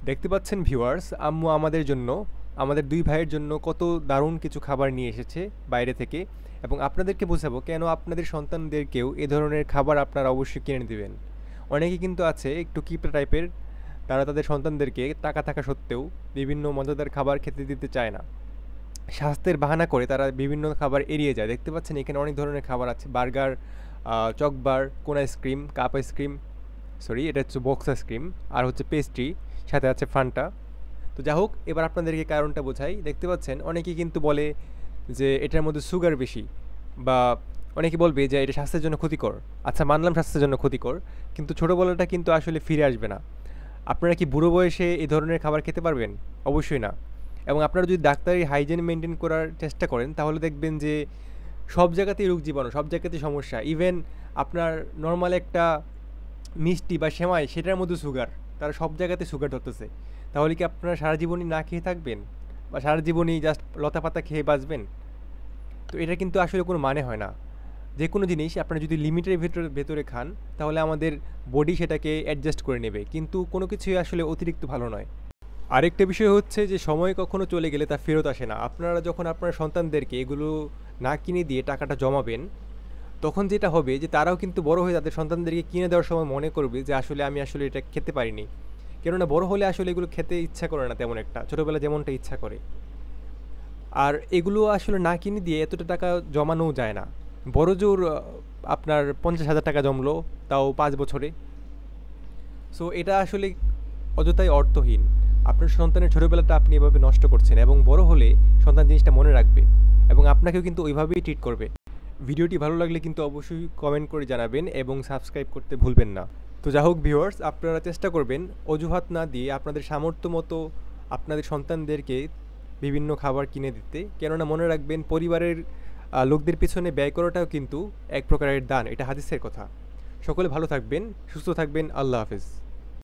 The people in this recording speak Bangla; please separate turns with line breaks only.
দেখতে পাচ্ছেন ভিউয়ার্স, আম্মু আমাদের জন্য, আমাদের দুই ভাইয়ের জন্য কত দারুণ কিছু খাবার নিয়ে এসেছে বাইরে থেকে। এবং আপনাদেরকে বোঝাবো কেন আপনাদের সন্তানদেরকেও এ ধরনের খাবার আপনারা অবশ্যই কিনে দিবেন। অনেকে কিন্তু আছে একটু কিপটা টাইপের, তারা তাদের সন্তানদেরকে টাকা থাকা সত্ত্বেও বিভিন্ন মজাদার খাবার খেতে দিতে চায় না। স্বাস্থ্যের বাহানা করে তারা বিভিন্ন খাবার এড়িয়ে যায়। দেখতে পাচ্ছেন এখানে অনেক ধরনের খাবার আছে, বার্গার, চকবার, কোন আইসক্রিম, কাপ আইসক্রিম, সরি এটা হচ্ছে বক্স আইসক্রিম, আর হচ্ছে পেস্ট্রি, সাথে আছে ফান্টা। তো যা হোক, এবার আপনাদেরকে কারণটা বোঝাই। দেখতে পাচ্ছেন অনেকেই কিন্তু বলে যে এটার মধ্যে সুগার বেশি, বা অনেকে বলবে যে এটা স্বাস্থ্যের জন্য ক্ষতিকর। আচ্ছা, মানলাম স্বাস্থ্যের জন্য ক্ষতিকর, কিন্তু ছোটোবেলাটা কিন্তু আসলে ফিরে আসবে না। আপনারা কি বুড়ো বয়সে এই ধরনের খাবার খেতে পারবেন? অবশ্যই না। এবং আপনারা যদি ডাক্তারি হাইজিন মেনটেন করার চেষ্টা করেন তাহলে দেখবেন যে সব জায়গাতেই রোগ জীবাণু, সব জায়গাতেই সমস্যা। ইভেন আপনার নর্মাল একটা মিষ্টি বা সেমাই, সেটার মধ্যে সুগার, তারা সব জায়গাতে সুগার ধরতেছে। তাহলে কি আপনারা সারা জীবনই না খেয়ে থাকবেন, বা সারা জীবনই জাস্ট লতা পাতা খেয়ে বাঁচবেন? তো এটা কিন্তু আসলে কোনো মানে হয় না। যে কোনো জিনিস আপনারা যদি লিমিটের ভেতরে খান তাহলে আমাদের বডি সেটাকে অ্যাডজাস্ট করে নেবে, কিন্তু কোনো কিছুই আসলে অতিরিক্ত ভালো নয়। আরেকটা বিষয় হচ্ছে যে সময় কখনো চলে গেলে তা ফেরত আসে না। আপনারা যখন আপনার সন্তানদেরকে এগুলো না কিনে দিয়ে টাকাটা জমাবেন, তখন যেটা হবে যে তারাও কিন্তু বড় হয়ে তাদের সন্তানদেরকে কিনে দেওয়ার সময় মনে করবে যে আসলে আমি আসলে এটা খেতে পারিনি। কেননা বড় হলে আসলে এগুলো খেতে ইচ্ছা করে না তেমন একটা, ছোটোবেলা যেমনটা ইচ্ছা করে। আর এগুলো আসলে না কিনে দিয়ে এতটা টাকা জমানোও যায় না। বড় জোর আপনার 50,000 টাকা জমলো, তাও 5 বছরে। সো এটা আসলে অযথাই অর্থহীন। আপনার সন্তানের ছোটোবেলাটা আপনি এভাবে নষ্ট করছেন, এবং বড় হলে সন্তান জিনিসটা মনে রাখবে এবং আপনাকেও কিন্তু ওইভাবেই ট্রিট করবে। ভিডিওটি ভালো লাগলে কিন্তু অবশ্যই কমেন্ট করে জানাবেন এবং সাবস্ক্রাইব করতে ভুলবেন না। তো যা হোক ভিউয়ার্স, আপনারা চেষ্টা করবেন অজুহাত না দিয়ে আপনাদের সামর্থ্য মতো আপনাদের সন্তানদেরকে বিভিন্ন খাবার কিনে দিতে। কেননা মনে রাখবেন, পরিবারের লোকদের পিছনে ব্যয় করাটাও কিন্তু এক প্রকারের দান, এটা হাদিসের কথা। সকলে ভালো থাকবেন, সুস্থ থাকবেন। আল্লাহ হাফেজ।